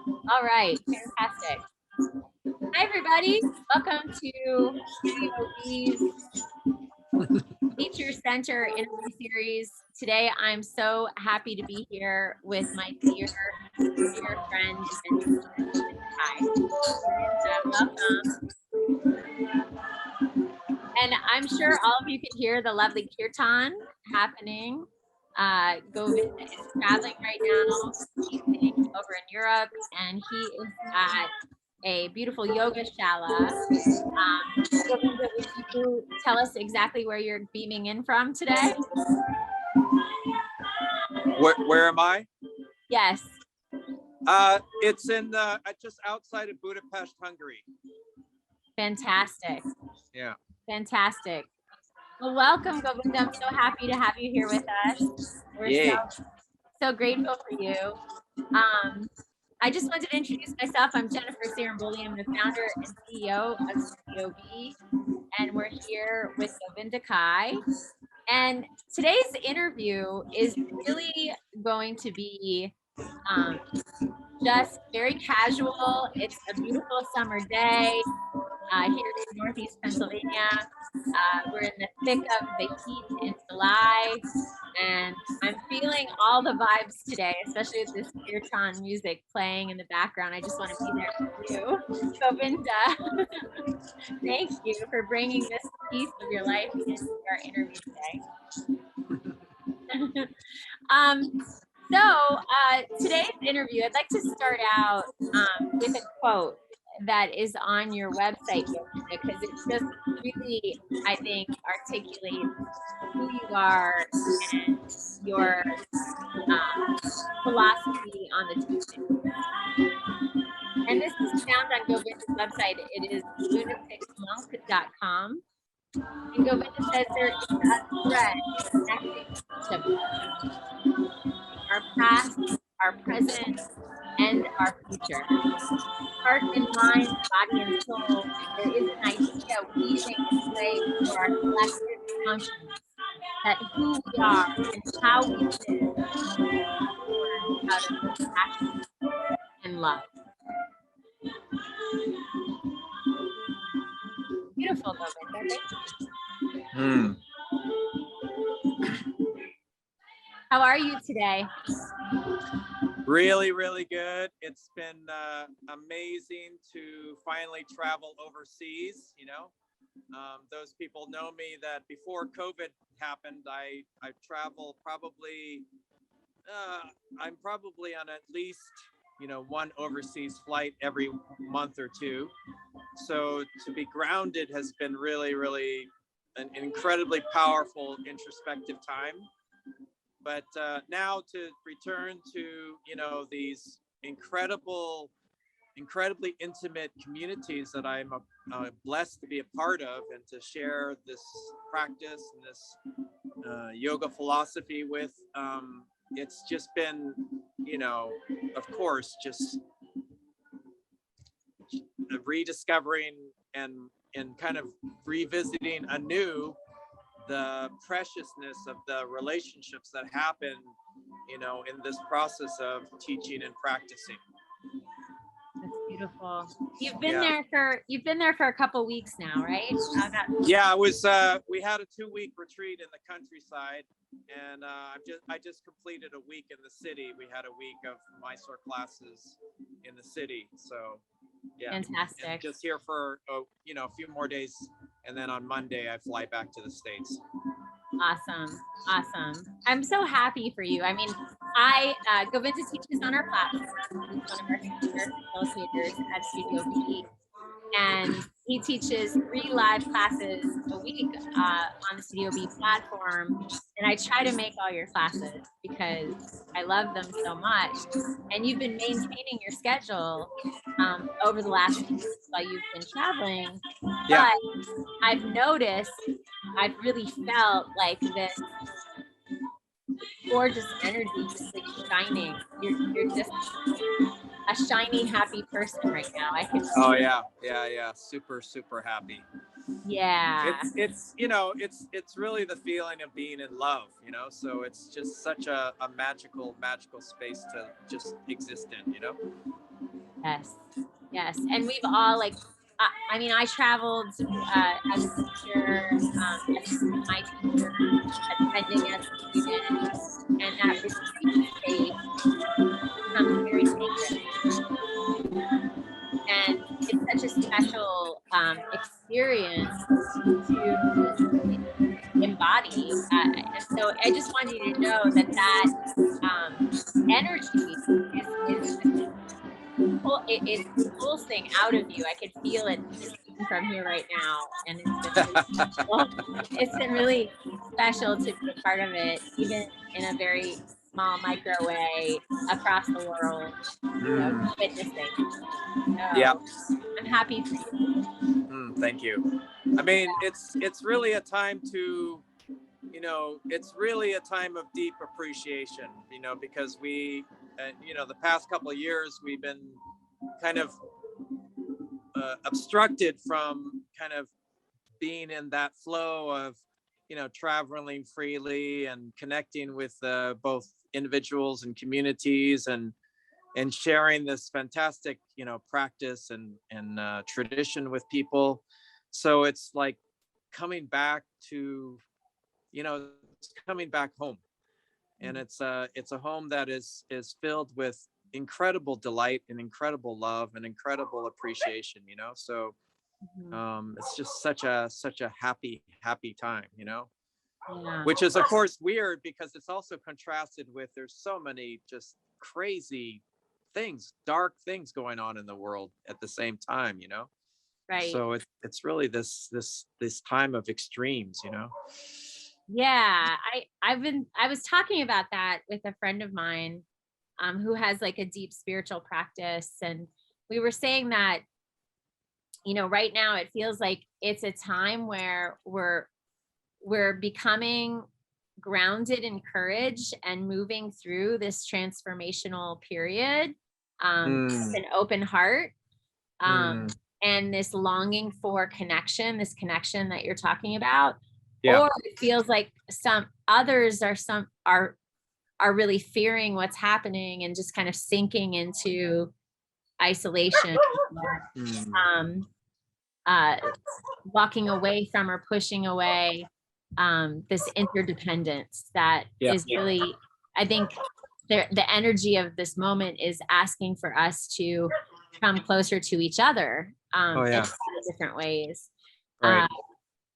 All right, fantastic. Hi, everybody. Welcome to Studio B's Teacher Center interview series. Today, I'm so happy to be here with my dear friend, Govinda Kai. Welcome. And I'm sure all of you can hear the lovely kirtan happening. Govinda is traveling right now. He's sitting over in Europe, and he is at a beautiful yoga shala. Govinda, would you tell us exactly where you're beaming in from today? Where am I? Yes. It's in just outside of Budapest, Hungary. Fantastic. Yeah. Fantastic. Well, welcome, Govinda. I'm so happy to have you here with us. We're so grateful for you. I just wanted to introduce myself. I'm Jennifer Ciarimboli. I'm the founder and CEO of Studio B, and we're here with Govinda Kai. And today's interview is really going to be just very casual. It's a beautiful summer day here in Northeast Pennsylvania. We're in the thick of the heat in July, and I'm feeling all the vibes today, especially with this kirtan music playing in the background. I just want to be there for you, Govinda. Thank you for bringing this piece of your life into our interview today. Today's interview, I'd like to start out with a quote that is on your website, because it just really, I think, articulates who you are and your philosophy on the teaching. And this is found on Govinda's website. It is lunaticmonk.com. And Govinda says there is a thread connecting each of us, our past, our present, and our future. Heart and mind, body and soul, there is an idea weaving its way through our collective consciousness that who we are and how we live is born out of compassion and love. Beautiful, Govinda. How are you today? Really, really good. It's been amazing to finally travel overseas. You know, those people know me that before COVID happened, I travel probably, I'm probably on at least, one overseas flight every month or two. So to be grounded has been really, really an incredibly powerful introspective time. But now to return to, these incredibly intimate communities that I'm blessed to be a part of, and to share this practice and this yoga philosophy with, it's just been, of course, just rediscovering and kind of revisiting anew the preciousness of the relationships that happen, in this process of teaching and practicing. That's beautiful. You've been there for a couple weeks now, right? Yeah, it was. We had a 2-week retreat in the countryside, and I just completed a week in the city. We had a week of Mysore classes in the city, so yeah, fantastic. And just here for a few more days, and then on Monday I fly back to the States. Awesome. I'm so happy for you. I mean, Govinda teaches on our platform. He's one of our senior facilitators at Studio B, and he teaches 3 live classes a week on the Studio B platform. And I try to make all your classes because I love them so much. And you've been maintaining your schedule over the last few weeks while you've been traveling. Yeah. But I've noticed, I've really felt like this gorgeous energy just like shining. You're just a shiny, happy person right now. I can. Oh yeah. Super happy. Yeah. It's really the feeling of being in love, so it's just such a magical space to just exist in, Yes. Yes. And we've all like, I mean, I traveled as a teacher, as my teacher, attending as a student, and that retreat space becomes very sacred. And it's such a special experience to embody. And so I just wanted you to know that energy is it's pulsing out of you. I could feel it just even from here right now. And it's been really special. It's been really special to be a part of it, even in a very small micro way across the world, witnessing. So I'm happy for you. Thank you. I mean, it's really a time to, it's really a time of deep appreciation, because we, the past couple of years, we've been kind of obstructed from kind of being in that flow of, traveling freely and connecting with both individuals and communities and sharing this fantastic, practice and tradition with people. So it's like coming back to, it's coming back home, and it's a home that is filled with incredible delight and incredible love and incredible appreciation. So it's just such a happy time, Yeah. which is of course weird because it's also contrasted with there's so many just crazy things, dark things going on in the world at the same time, Right. so it's really this time of extremes, Yeah, I was talking about that with a friend of mine who has like a deep spiritual practice, and we were saying that right now it feels like it's a time where we're becoming grounded in courage and moving through this transformational period with an open heart and this longing for connection, this connection that you're talking about. Yeah. Or it feels like some others are really fearing what's happening and just kind of sinking into isolation, walking away from or pushing away this interdependence that is really, I think the energy of this moment is asking for us to come closer to each other in different ways. Right.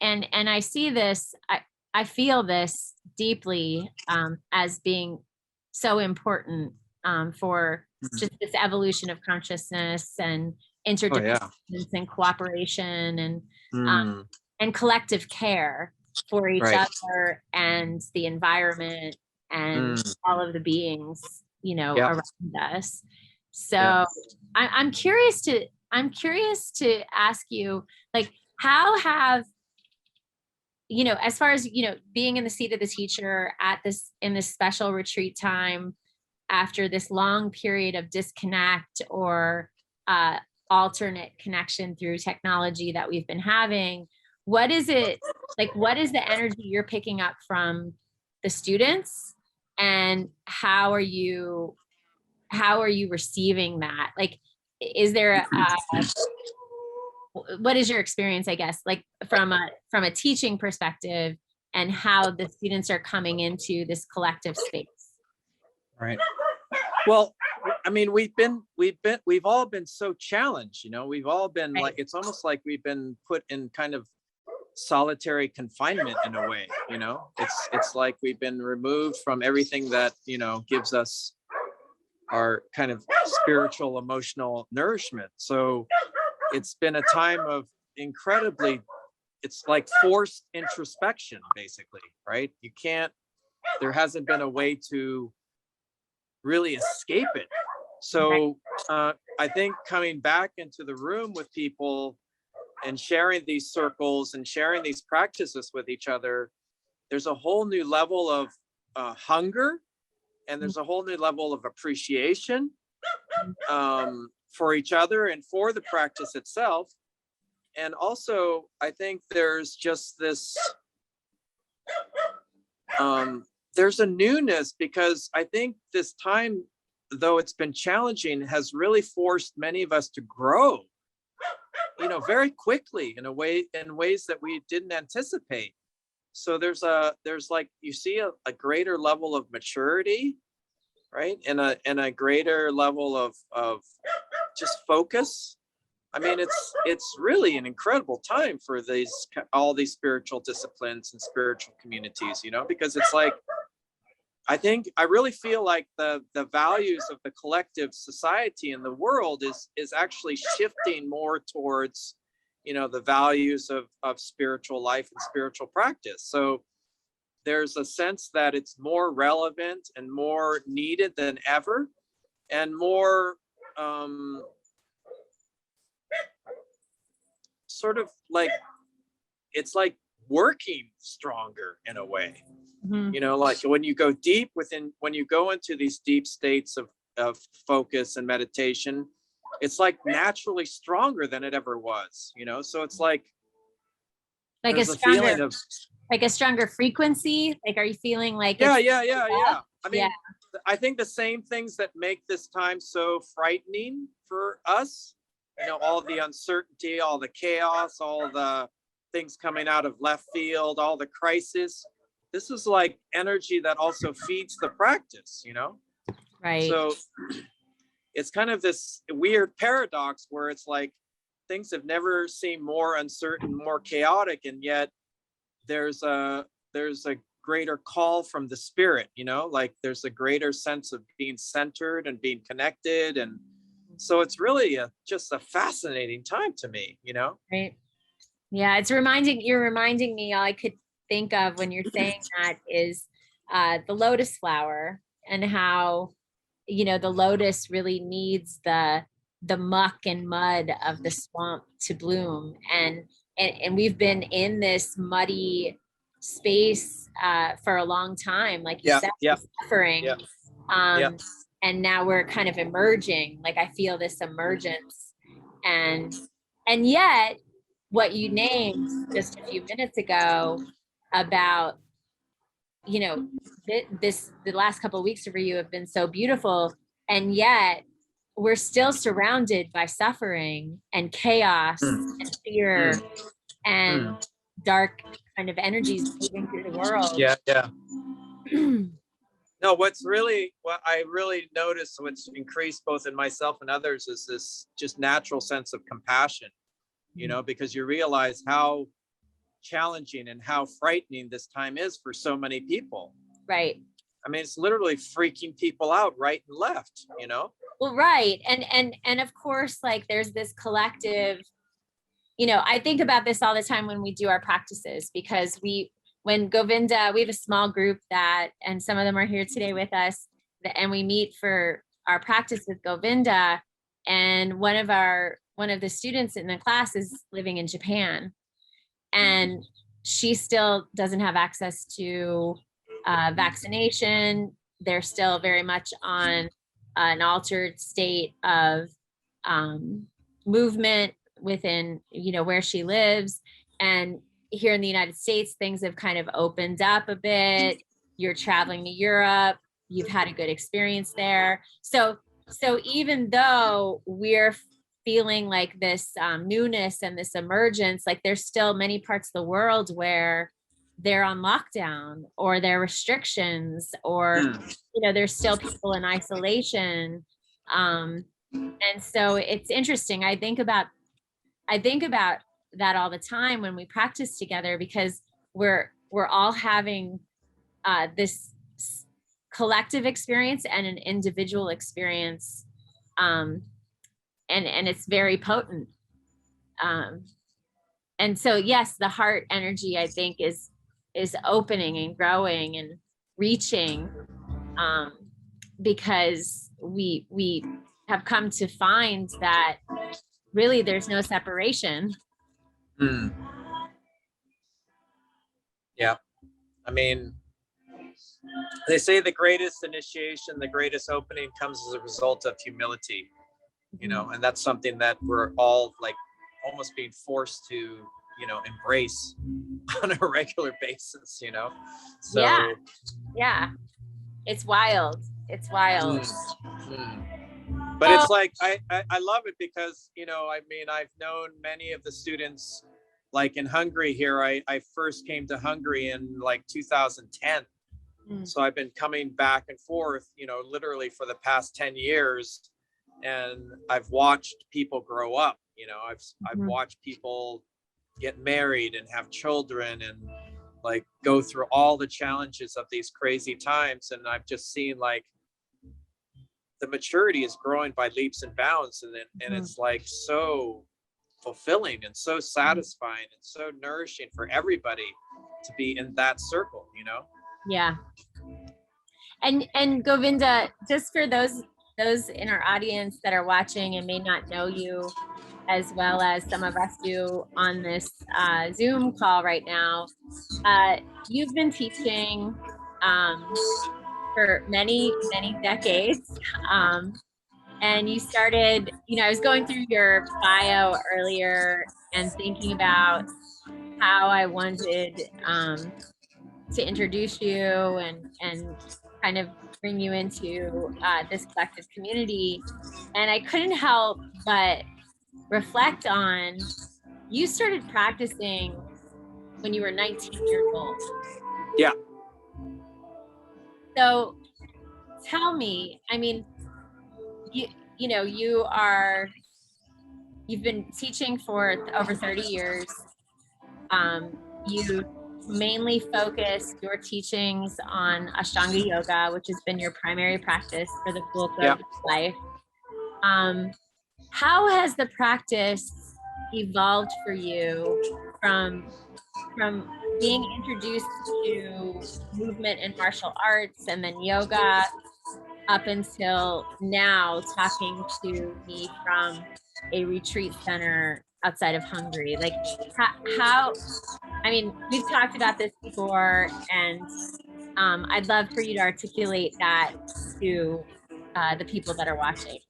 And I see this, I feel this deeply as being so important for just this evolution of consciousness and interdependence and cooperation and collective care for each other and the environment and all of the beings, around us. So I'm curious to ask you, like, how have, as far as, being in the seat of the teacher in this special retreat time after this long period of disconnect or alternate connection through technology that we've been having, what is it like? What is the energy you're picking up from the students, and how are you receiving that? Like, is there what is your experience, I guess, like from a teaching perspective, and how the students are coming into this collective space? Right. Well, I mean, we've all been so challenged, we've all been like, it's almost like we've been put in kind of solitary confinement in a way, it's like we've been removed from everything that, gives us our kind of spiritual, emotional nourishment. So it's been a time of it's like forced introspection, basically, right? There hasn't been a way to really escape it. So I think coming back into the room with people and sharing these circles and sharing these practices with each other, there's a whole new level of hunger, and there's a whole new level of appreciation for each other and for the practice itself. And also, I think there's just this, there's a newness, because I think this time though it's been challenging, has really forced many of us to grow, very quickly in ways that we didn't anticipate. So there's like, you see a greater level of maturity, right? And a greater level of just focus. I mean, it's really an incredible time for all these spiritual disciplines and spiritual communities, because it's like, I really feel like the values of the collective society in the world is actually shifting more towards, the values of spiritual life and spiritual practice. So there's a sense that it's more relevant and more needed than ever, and more sort of like, it's like working stronger in a way. Like when you go deep when you go into these deep states of focus and meditation, it's like naturally stronger than it ever was, so it's like a stronger, like a stronger frequency. Like, are you feeling like yeah. I mean, I think the same things that make this time so frightening for us, all the uncertainty, all the chaos, all the things coming out of left field, all the crisis, this is like energy that also feeds the practice, Right. So it's kind of this weird paradox where it's like things have never seemed more uncertain, more chaotic, and yet there's a greater call from the spirit, like there's a greater sense of being centered and being connected. And so it's really just a fascinating time to me, Right. Yeah, you're reminding me, all I could think of when you're saying that is the lotus flower, and how, the lotus really needs the muck and mud of the swamp to bloom. And we've been in this muddy space for a long time, like you said, suffering. And now we're kind of emerging. Like, I feel this emergence, and yet what you named just a few minutes ago about, the last couple of weeks for you have been so beautiful, and yet we're still surrounded by suffering and chaos and fear and dark kind of energies moving through the world. No, what I really noticed, what's increased both in myself and others, is this just natural sense of compassion, because you realize how challenging and how frightening this time is for so many people. Right. I mean, it's literally freaking people out right and left, Well, right. And of course, like, there's this collective, I think about this all the time when we do our practices, because when Govinda, we have a small group and some of them are here today with us, and we meet for our practice with Govinda, and one of the students in the class is living in Japan, and she still doesn't have access to vaccination. They're still very much on an altered state of movement within, where she lives. And here in the United States, things have kind of opened up a bit. You're traveling to Europe. You've had a good experience there. So even though we're feeling like this newness and this emergence, like, there's still many parts of the world where they're on lockdown, or there are restrictions, or there's still people in isolation, and so it's interesting. I think about that all the time when we practice together, because we're all having this collective experience and an individual experience, and it's very potent. And so, yes, the heart energy, I think, is opening and growing and reaching, because we have come to find that really there's no separation. Yeah. I mean, they say the greatest initiation, the greatest opening comes as a result of humility, and that's something that we're all like almost being forced to, embrace on a regular basis, So yeah, it's wild. But So, it's like, I love it because, you know, I mean, I've known many of the students, like in Hungary here. I first came to Hungary in like 2010. So I've been coming back and forth, you know, literally for the past 10 years. And I've watched people grow up, you know, I've watched people get married and have children and like go through all the challenges of these crazy times. And I've just seen like the maturity is growing by leaps and bounds. And it's like so fulfilling and so satisfying and so nourishing for everybody to be in that circle, you know? yeah. And Govinda, just for those in our audience that are watching and may not know you as well as some of us do on this Zoom call right now, you've been teaching for many decades, and you started, you know, I was going through your bio earlier and thinking about how I wanted to introduce you and kind of bring you into this collective community. And I couldn't help but reflect on, you started practicing when you were 19 years old. Yeah. So tell me, I mean, you know, you've been teaching for over 30 years. You mainly focus your teachings on Ashtanga yoga, which has been your primary practice for the bulk of life. How has the practice evolved for you from being introduced to movement and martial arts and then yoga up until now, talking to me from a retreat center outside of Hungary? Like, how, I mean, we've talked about this before, and I'd love for you to articulate that to the people that are watching.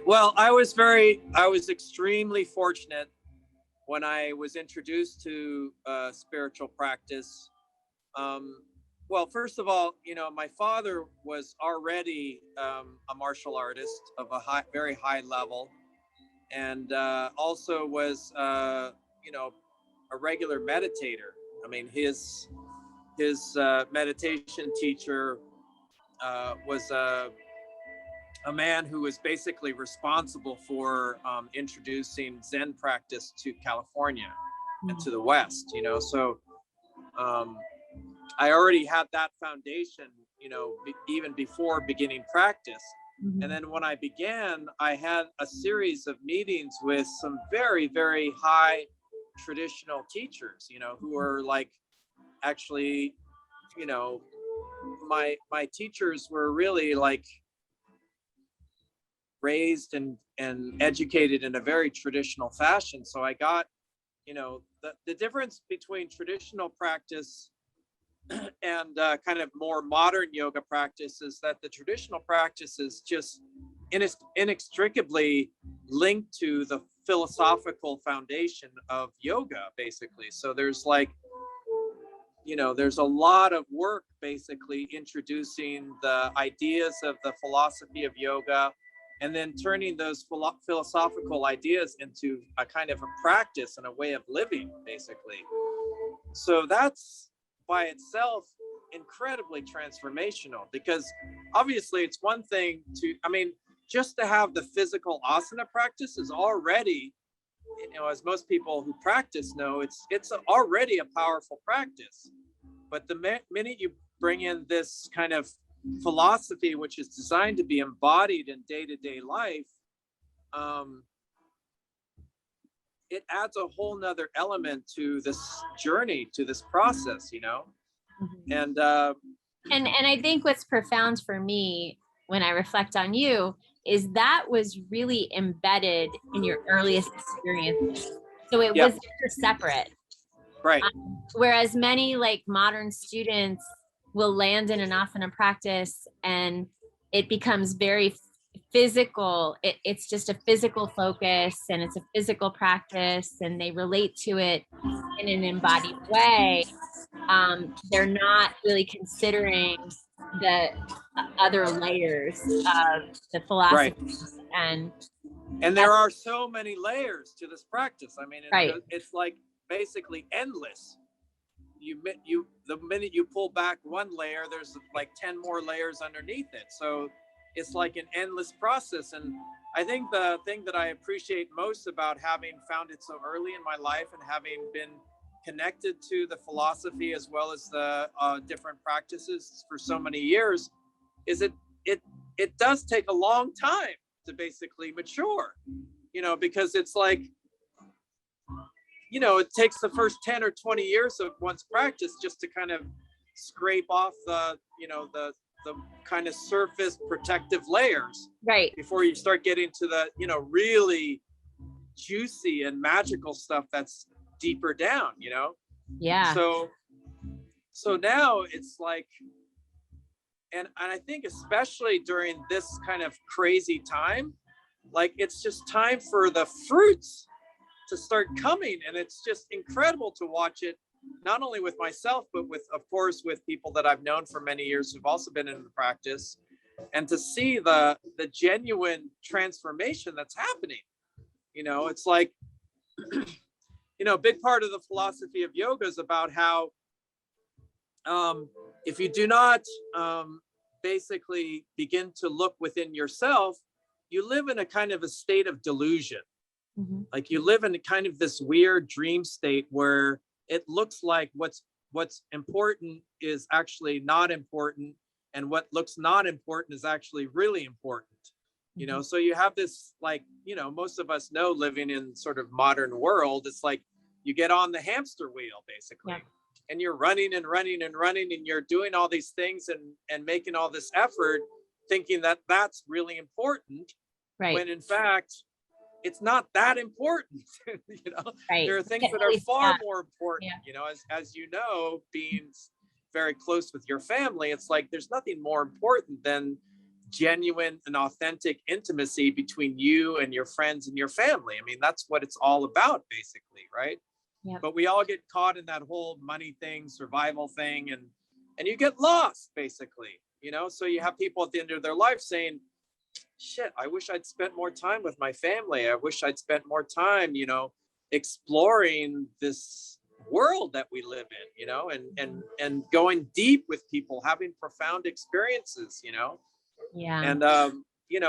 Well, I was extremely fortunate when I was introduced to spiritual practice. Well, first of all, you know, my father was already a martial artist of a very high level, and also was, you know, a regular meditator. I mean, his meditation teacher was a man who was basically responsible for introducing Zen practice to California and to the West, you know. So I already had that foundation, you know, even before beginning practice. And then when I began, I had a series of meetings with some very, very high traditional teachers, you know, who were like, actually, you know, my teachers were really like raised and educated in a very traditional fashion. So I got, you know, the difference between traditional practice and kind of more modern yoga practice is that the traditional practice is just inextricably linked to the philosophical foundation of yoga, basically. So there's like, you know, there's a lot of work basically introducing the ideas of the philosophy of yoga and then turning those philosophical ideas into a kind of a practice and a way of living, basically. So that's by itself incredibly transformational, because obviously it's one thing to, I mean, just to have the physical asana practice is already, you know, as most people who practice know, it's already a powerful practice. But the minute you bring in this kind of philosophy, which is designed to be embodied in day-to-day life, it adds a whole nother element to this journey, to this process, you know. And I think what's profound for me when I reflect on you is that was really embedded in your earliest experiences. So it was never separate. Right. Whereas many like modern students will land in an asana practice and it becomes very physical. It's just a physical focus and it's a physical practice and they relate to it in an embodied way. They're not really considering the other layers of the philosophies. And there are so many layers to this practice. I mean, it's like basically endless. The minute you pull back one layer, there's like 10 more layers underneath it. So it's like an endless process. And I think the thing that I appreciate most about having found it so early in my life and having been connected to the philosophy as well as the different practices for so many years is it does take a long time to basically mature, because it's like, it takes the first 10 or 20 years of one's practice just to kind of scrape off the kind of surface protective layers, right, before you start getting to the, really juicy and magical stuff that's deeper down, Yeah. So now it's like, and I think especially during this kind of crazy time, like it's just time for the fruits to start coming. And it's just incredible to watch it, not only with myself, but with, of course, with people that I've known for many years who've also been in the practice, and to see the genuine transformation that's happening. It's like, a big part of the philosophy of yoga is about how if you do not basically begin to look within yourself, you live in a kind of a state of delusion. Mm-hmm. Like you live in kind of this weird dream state where it looks like what's important is actually not important, and what looks not important is actually really important. Mm-hmm. So you have this, like, most of us know, living in sort of modern world, it's like you get on the hamster wheel basically. Yeah. And you're running and running and running, and you're doing all these things and making all this effort, thinking that that's really important, right, when in fact it's not that important. Right. There are things that are far more important. As being very close with your family, it's like there's nothing more important than genuine and authentic intimacy between you and your friends and your family. I mean, that's what it's all about basically, right? Yep. But we all get caught in that whole money thing, survival thing, and you get lost basically, so you have people at the end of their life saying, shit, I wish I'd spent more time with my family. I wish I'd spent more time, exploring this world that we live in, and going deep with people, having profound experiences, Yeah. And,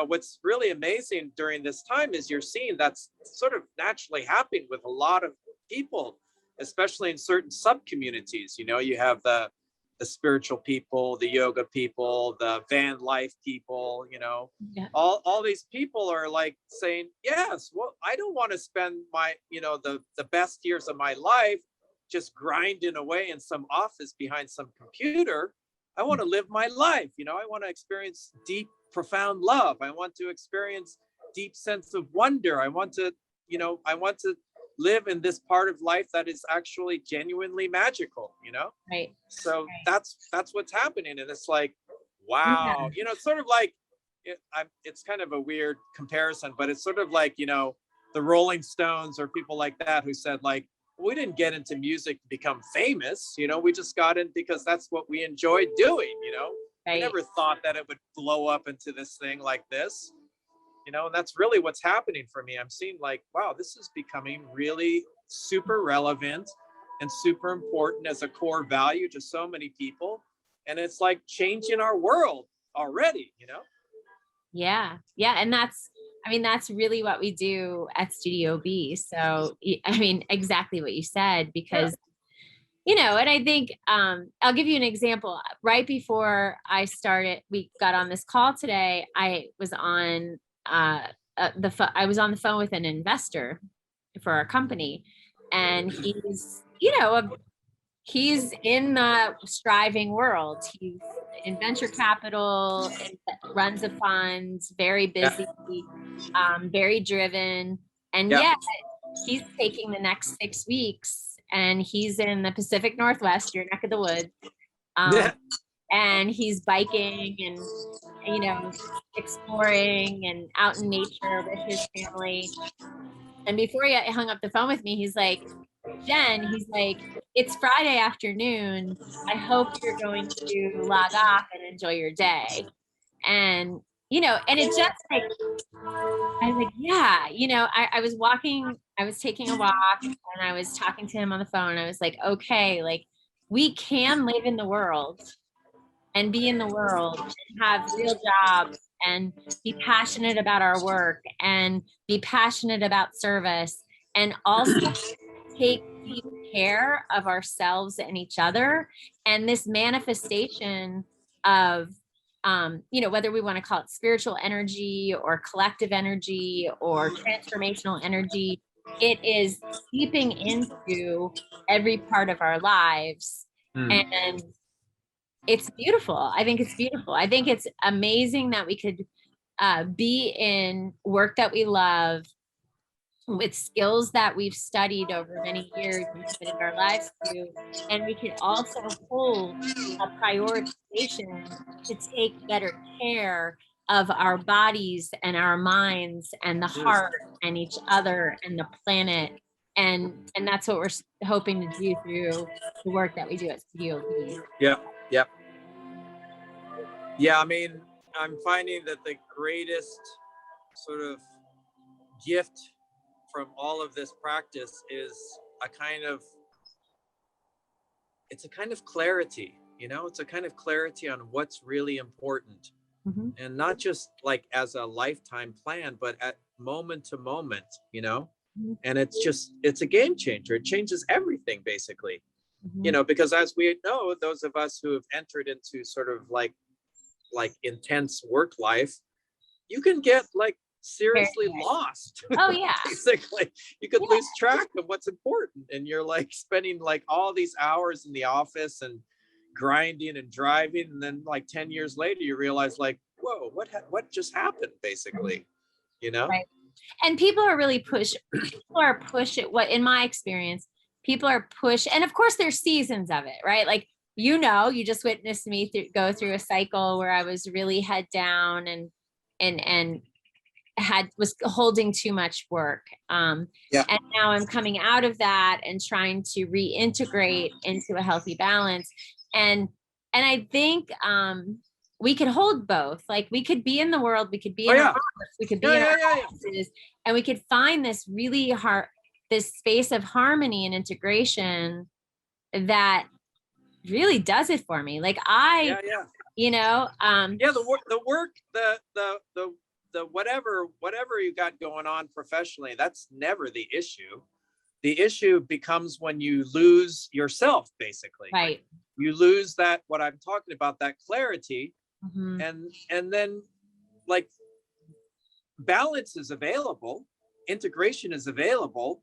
what's really amazing during this time is you're seeing that's sort of naturally happening with a lot of people, especially in certain sub-communities. You have the spiritual people, the yoga people, the van life people, Yeah. all these people are like saying, yes, well, I don't want to spend my, the best years of my life just grinding away in some office behind some computer. I want to live my life. I want to experience deep, profound love. I want to experience deep sense of wonder. I want to live in this part of life that is actually genuinely magical, Right. So that's what's happening. And it's like, wow, it's sort of like, it's kind of a weird comparison, but it's sort of like, the Rolling Stones or people like that who said, like, we didn't get into music to become famous, we just got in because that's what we enjoyed doing, Right. We never thought that it would blow up into this thing like this. And that's really what's happening for me. I'm seeing like, wow, this is becoming really super relevant and super important as a core value to so many people. And it's like changing our world already, Yeah. Yeah. And that's really what we do at Studio B. So, exactly what you said, because, and I think, I'll give you an example. Right before we got on this call today, I was on I was on the phone with an investor for our company, and he's he's in the striving world. He's in venture capital, runs a fund, very busy, very driven, and yet he's taking the next 6 weeks, and he's in the Pacific Northwest, your neck of the woods. And he's biking and, exploring and out in nature with his family. And before he hung up the phone with me, he's like, Jen, he's like, it's Friday afternoon. I hope you're going to log off and enjoy your day. And, and it just like, I was like, yeah, I was walking, I was taking a walk and I was talking to him on the phone. I was like, okay, like we can live in the world and be in the world and have real jobs and be passionate about our work and be passionate about service and also take deep care of ourselves and each other. And this manifestation of, whether we want to call it spiritual energy or collective energy or transformational energy, it is seeping into every part of our lives. And it's beautiful. I think it's beautiful. I think it's amazing that we could be in work that we love with skills that we've studied over many years and committed our lives to. And we can also hold a prioritization to take better care of our bodies and our minds and the heart and each other and the planet. And that's what we're hoping to do through the work that we do at Studio B. Yeah. Yep. Yeah. I mean, I'm finding that the greatest sort of gift from all of this practice is it's a kind of clarity, it's a kind of clarity on what's really important. And not just like as a lifetime plan, but at moment to moment, and it's a game changer. It changes everything basically, because as we know, those of us who have entered into sort of like intense work life, you can get like seriously lost. Oh yeah. Basically, you could lose track of what's important, and you're like spending like all these hours in the office and grinding and driving, and then like 10 years later you realize like, whoa, what just happened basically, Right. And people are really what in my experience, people are and of course there's seasons of it, right? Like, you just witnessed me go through a cycle where I was really head down and was holding too much work. And now I'm coming out of that and trying to reintegrate into a healthy balance. And I think we could hold both. Like we could be in the world, we could be in our hearts, we could be in our offices, and we could find this really this space of harmony and integration that really does it for me. Like the work, the whatever you got going on professionally, that's never the issue. The issue becomes when you lose yourself, basically. Right. You lose that, what I'm talking about, that clarity. And then like balance is available, integration is available,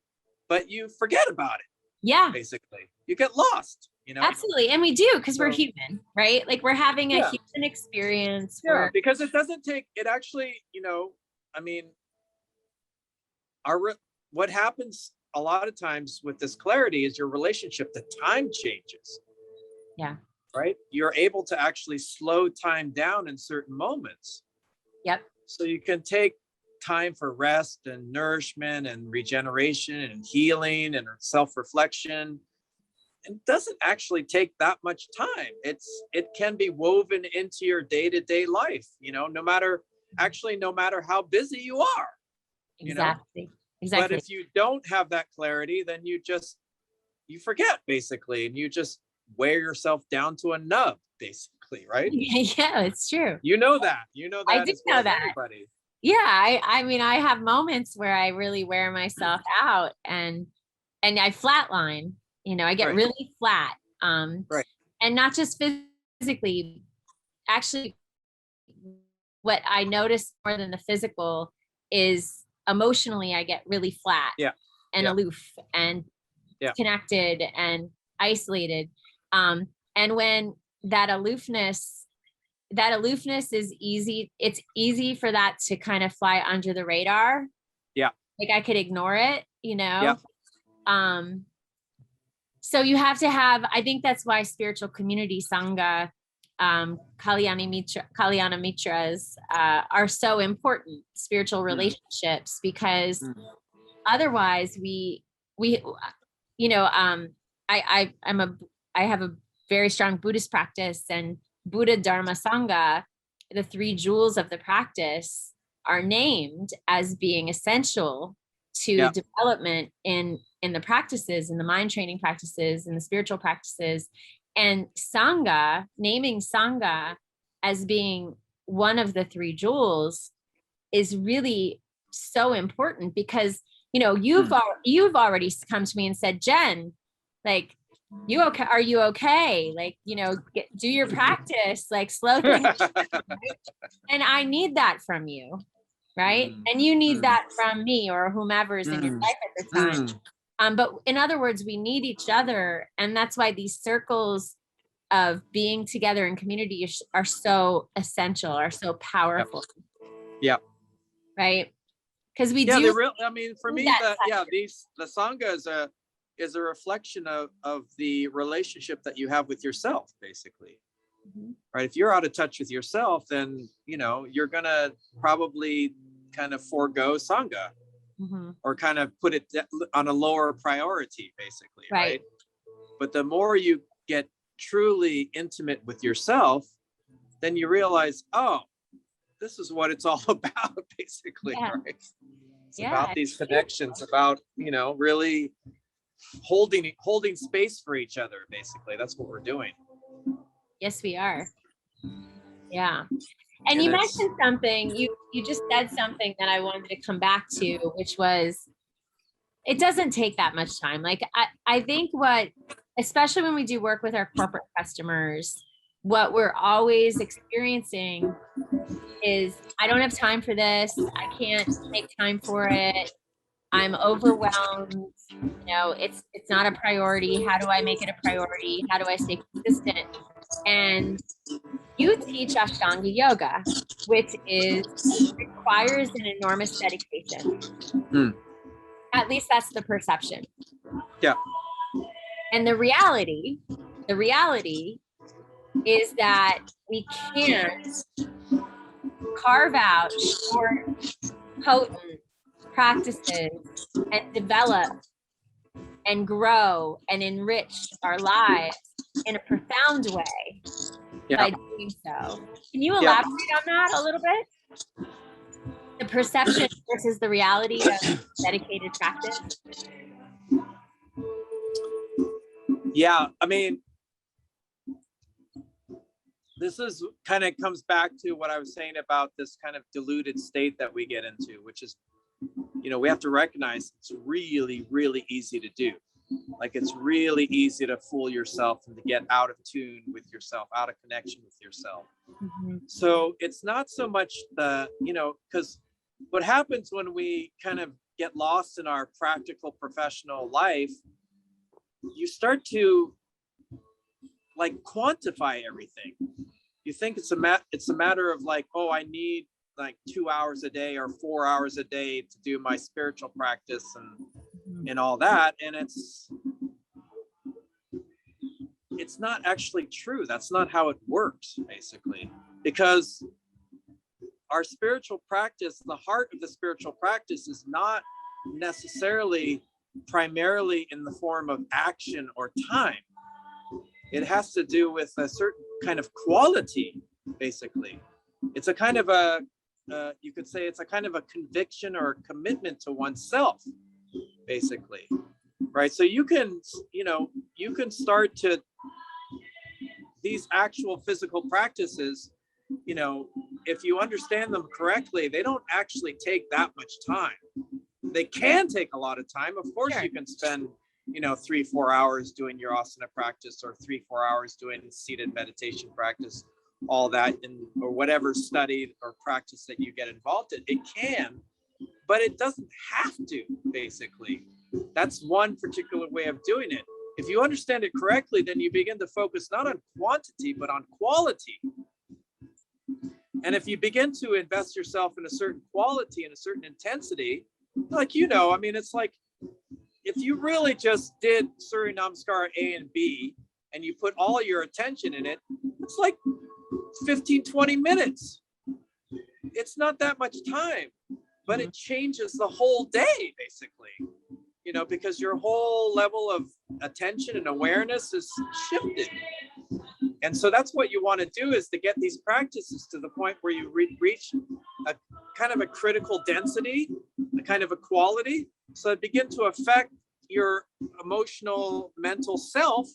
but you forget about it. Yeah. Basically, you get lost. Absolutely. And we do, because we're human, right? Like we're having a human experience. Because it doesn't take, it actually, I mean, what happens a lot of times with this clarity is your relationship to time changes. Yeah. Right? You're able to actually slow time down in certain moments. Yep. So you can take time for rest and nourishment and regeneration and healing and self-reflection. It doesn't actually take that much time. It can be woven into your day-to-day life, no matter how busy you are. Exactly. But if you don't have that clarity, then you forget basically, and you just wear yourself down to a nub basically, right? Yeah, it's true. You know that. I do know that. Everybody. Yeah, I mean, I have moments where I really wear myself out and I flatline. I get really flat. Right. And not just physically. Actually, what I notice more than the physical is emotionally, I get really flat and aloof and disconnected and isolated. And when that aloofness is easy, it's easy for that to kind of fly under the radar. Yeah. Like I could ignore it, So you have to have, I think that's why spiritual community, Sangha, Kalyana Mitras are so important, spiritual relationships, because otherwise we I have a very strong Buddhist practice, and Buddha, Dharma, Sangha, the three jewels of the practice, are named as being essential to development in the practices, in the mind training practices, in the spiritual practices. And Sangha, naming Sangha as being one of the three jewels is really so important, because, you've already come to me and said, Jen, like, you okay? Are you okay? Like, do your practice, like, slow things. And I need that from you. Right. And you need that from me or whomever is in your life at the time. But in other words, we need each other. And that's why these circles of being together in community are so essential, are so powerful. Yeah. Right. Because we do. For me, the Sangha is a reflection of the relationship that you have with yourself, basically. Right. If you're out of touch with yourself, then, you're going to probably kind of forego Sangha or kind of put it on a lower priority, basically. Right. But the more you get truly intimate with yourself, then you realize, oh, this is what it's all about, basically. Yeah. Right. It's about these connections, about, really holding space for each other, basically. That's what we're doing. Yes, we are. Yeah. And you mentioned something, you just said something that I wanted to come back to, which was, it doesn't take that much time. Like, I think especially when we do work with our corporate customers, what we're always experiencing is, I don't have time for this. I can't make time for it. I'm overwhelmed. It's not a priority. How do I make it a priority? How do I stay consistent? And you teach Ashtanga yoga, which requires an enormous dedication. At least that's the perception. Yeah. And the reality is that we can't carve out short, potent practices and develop and grow and enrich our lives in a profound way by doing so. Can you elaborate on that a little bit? The perception versus the reality of dedicated practice? Yeah, this is kind of comes back to what I was saying about this kind of diluted state that we get into, which is, we have to recognize it's really, really easy to do. Like, it's really easy to fool yourself and to get out of tune with yourself, out of connection with yourself. So it's not so much because what happens when we kind of get lost in our practical professional life, you start to like quantify everything. You think it's a matter of like, oh, I need like 2 hours a day or 4 hours a day to do my spiritual practice and all that. And it's not actually true. That's not how it works, basically, because our spiritual practice, the heart of the spiritual practice, is not necessarily primarily in the form of action or time. It has to do with a certain kind of quality, basically. It's a kind of you could say it's a kind of a conviction or a commitment to oneself, basically, right? So you can start to, these actual physical practices, if you understand them correctly, they don't actually take that much time. They can take a lot of time. Of course, you can spend 3-4 hours doing your asana practice, or 3-4 hours doing seated meditation practice, all that, or whatever study or practice that you get involved in. It can, but it doesn't have to, basically. That's one particular way of doing it. If you understand it correctly, then you begin to focus not on quantity, but on quality. And if you begin to invest yourself in a certain quality and a certain intensity, like, it's like, if you really just did Surya Namaskar A and B and you put all your attention in it, it's like 15-20 minutes. It's not that much time, but it changes the whole day, basically. you know, because your whole level of attention and awareness is shifted. And so that's what you want to do, is to get these practices to the point where you reach a kind of a critical density, a kind of a quality, so it begin to affect your emotional, mental self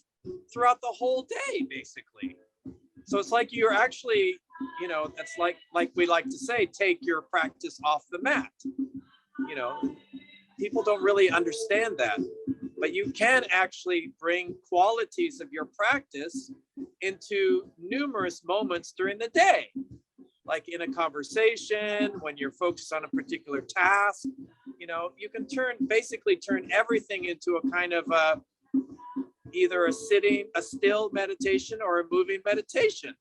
throughout the whole day, basically. So it's like you're actually, you know, that's like we like to say, take your practice off the mat. You know, people don't really understand that, but you can actually bring qualities of your practice into numerous moments during the day, like in a conversation, when you're focused on a particular task. You know, you can basically turn everything into a kind of either a still meditation or a moving meditation.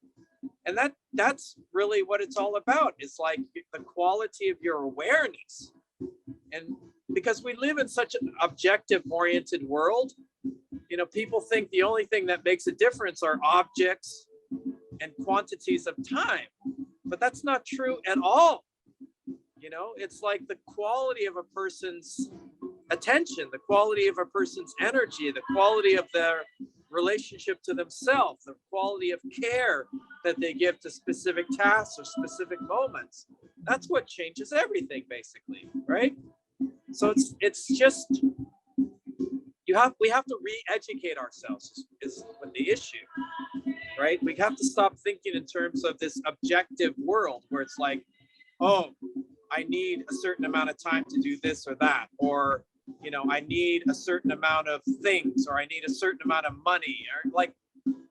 And that's really what it's all about. It's like the quality of your awareness. And because we live in such an objective oriented world, you know, people think the only thing that makes a difference are objects and quantities of time, but that's not true at all. You know, it's like the quality of a person's attention, the quality of a person's energy, the quality of their relationship to themselves, the quality of care that they give to specific tasks or specific moments. That's what changes everything, basically, right? So it's just we have to re-educate ourselves is with the issue, right? We have to stop thinking in terms of this objective world where it's like, oh, I need a certain amount of time to do this or that, or, you know, I need a certain amount of things, or I need a certain amount of money, or like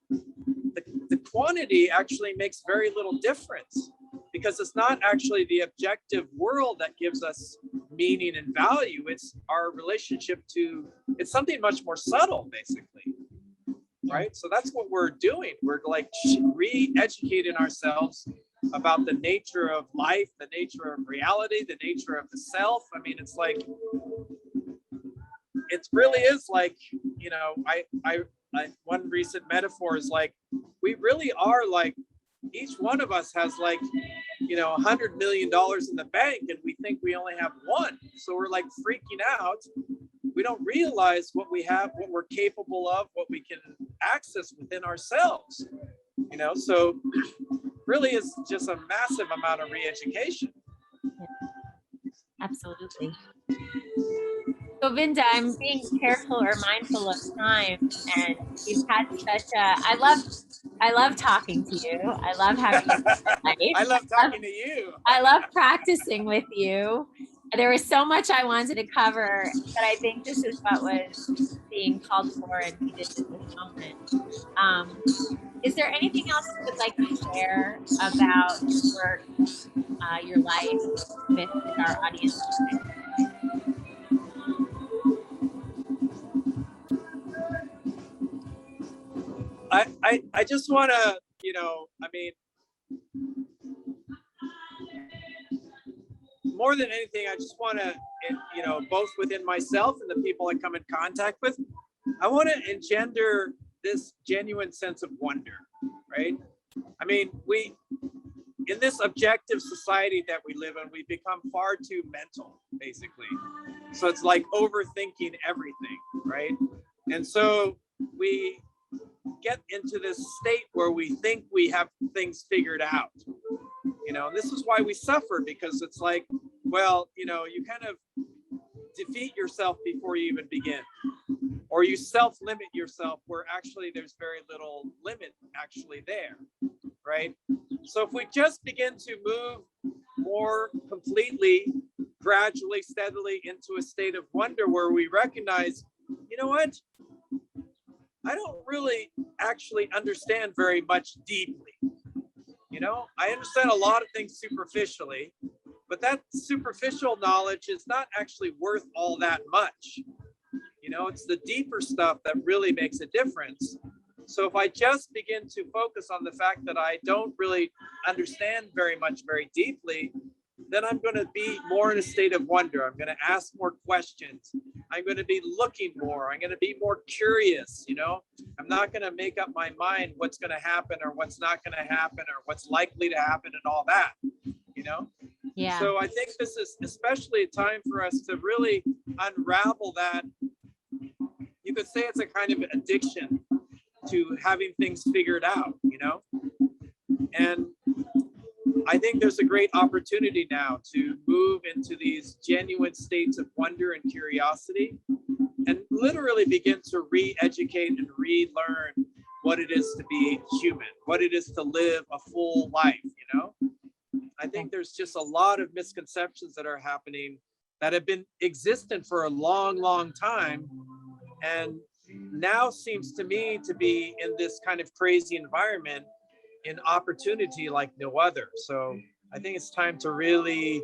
the quantity actually makes very little difference, because it's not actually the objective world that gives us meaning and value. It's our relationship to, it's something much more subtle, basically, right? So that's what we're doing. We're like re-educating ourselves about the nature of life, the nature of reality, the nature of the self. I mean, it's like, it really is like, you know, I one recent metaphor is like, we really are like, each one of us has like, you know, $100 million in the bank, and we think we only have one. So we're like freaking out. We don't realize what we have, what we're capable of, what we can access within ourselves, you know? So really is just a massive amount of re-education. Absolutely. Govinda, I'm being careful or mindful of time, and we've had such a, I love talking to you. I love having you in my life. I love talking to you. I love practicing with you. There was so much I wanted to cover, but I think this is what was being called for and needed in this moment. Is there anything else you would like to share about your work, your life with our audience today? I just want to, you know, I mean, more than anything, I just want to, you know, both within myself and the people I come in contact with, I want to engender this genuine sense of wonder, right? I mean, in this objective society that we live in, we become far too mental, basically. So it's like overthinking everything, right? And so we get into this state where we think we have things figured out. You know, this is why we suffer, because it's like, well, you know, you kind of defeat yourself before you even begin, or you self-limit yourself where actually there's very little limit actually there, right? So if we just begin to move more completely, gradually, steadily into a state of wonder where we recognize, you know what? I don't really actually understand very much deeply. You know, I understand a lot of things superficially, but that superficial knowledge is not actually worth all that much. You know, it's the deeper stuff that really makes a difference. So if I just begin to focus on the fact that I don't really understand very much, very deeply, then I'm going to be more in a state of wonder. I'm going to ask more questions. I'm going to be looking more. I'm going to be more curious, you know. I'm not going to make up my mind what's going to happen or what's not going to happen or what's likely to happen and all that. You you know? Yeah. So I think this is especially a time for us to really unravel that. You could say it's a kind of addiction to having things figured out, you know? And I think there's a great opportunity now to move into these genuine states of wonder and curiosity and literally begin to re-educate and relearn what it is to be human, what it is to live a full life, you know? I think there's just a lot of misconceptions that are happening that have been existent for a long, long time. And now seems to me to be in this kind of crazy environment, an opportunity like no other. So I think it's time to really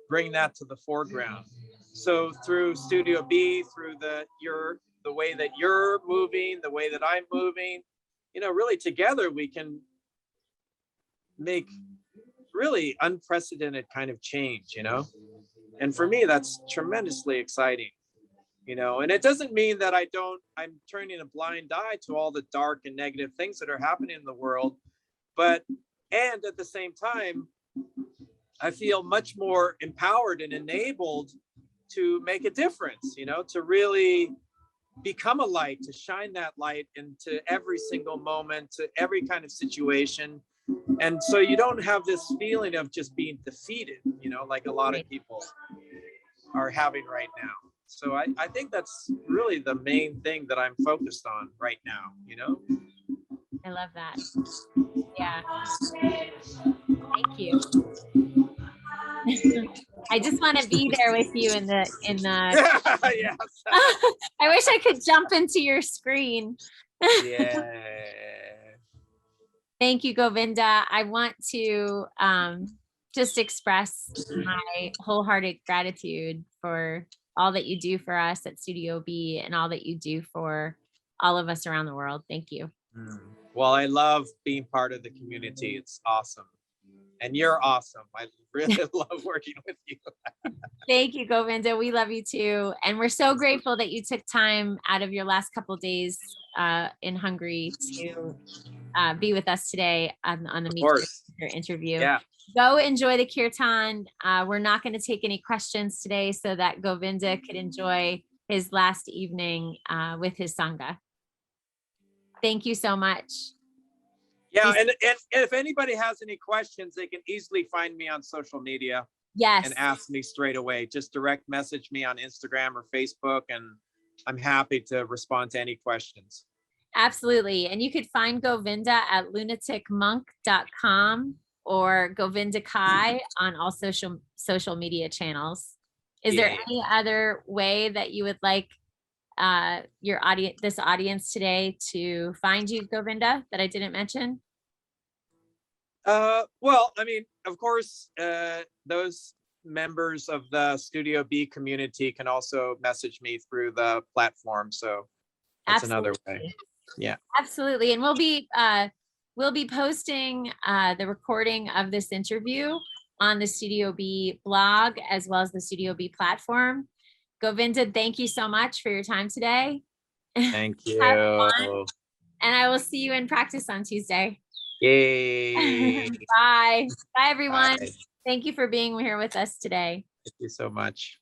bring that to the foreground. So through Studio B, through the way that you're moving, the way that I'm moving, you know, really together we can make really unprecedented kind of change, you know? And for me, that's tremendously exciting, you know? And it doesn't mean that I'm turning a blind eye to all the dark and negative things that are happening in the world, and at the same time, I feel much more empowered and enabled to make a difference, you know, to really become a light, to shine that light into every single moment, to every kind of situation. And so you don't have this feeling of just being defeated, you know, like a lot of people are having right now. So I think that's really the main thing that I'm focused on right now, you know? I love that. Yeah. Thank you. I just want to be there with you in the Yes. I wish I could jump into your screen. Yeah. Thank you, Govinda. I want to just express my wholehearted gratitude for all that you do for us at Studio B and all that you do for all of us around the world. Thank you. Well, I love being part of the community. It's awesome. And you're awesome. I really love working with you. Thank you, Govinda. We love you too. And we're so grateful that you took time out of your last couple of days in Hungary to be with us today on the Meet Your interview. Yeah. Go enjoy the kirtan. We're not going to take any questions today so that Govinda could enjoy his last evening with his Sangha. Thank you so much. Yeah, and if anybody has any questions, they can easily find me on social media. Yes. And ask me straight away. Just direct message me on Instagram or Facebook, and I'm happy to respond to any questions. Absolutely. And you could find Govinda at lunaticmonk.com or Govinda Kai on all social media channels. Is there any other way that you would like this audience today to find you, Govinda, that I didn't mention? Well, I mean, of course, those members of the Studio B community can also message me through the platform. So that's another way. Yeah, absolutely. And we'll be posting the recording of this interview on the Studio B blog as well as the Studio B platform. Govinda, thank you so much for your time today. Thank you. Have fun, and I will see you in practice on Tuesday. Yay. Bye. Bye, everyone. Bye. Thank you for being here with us today. Thank you so much.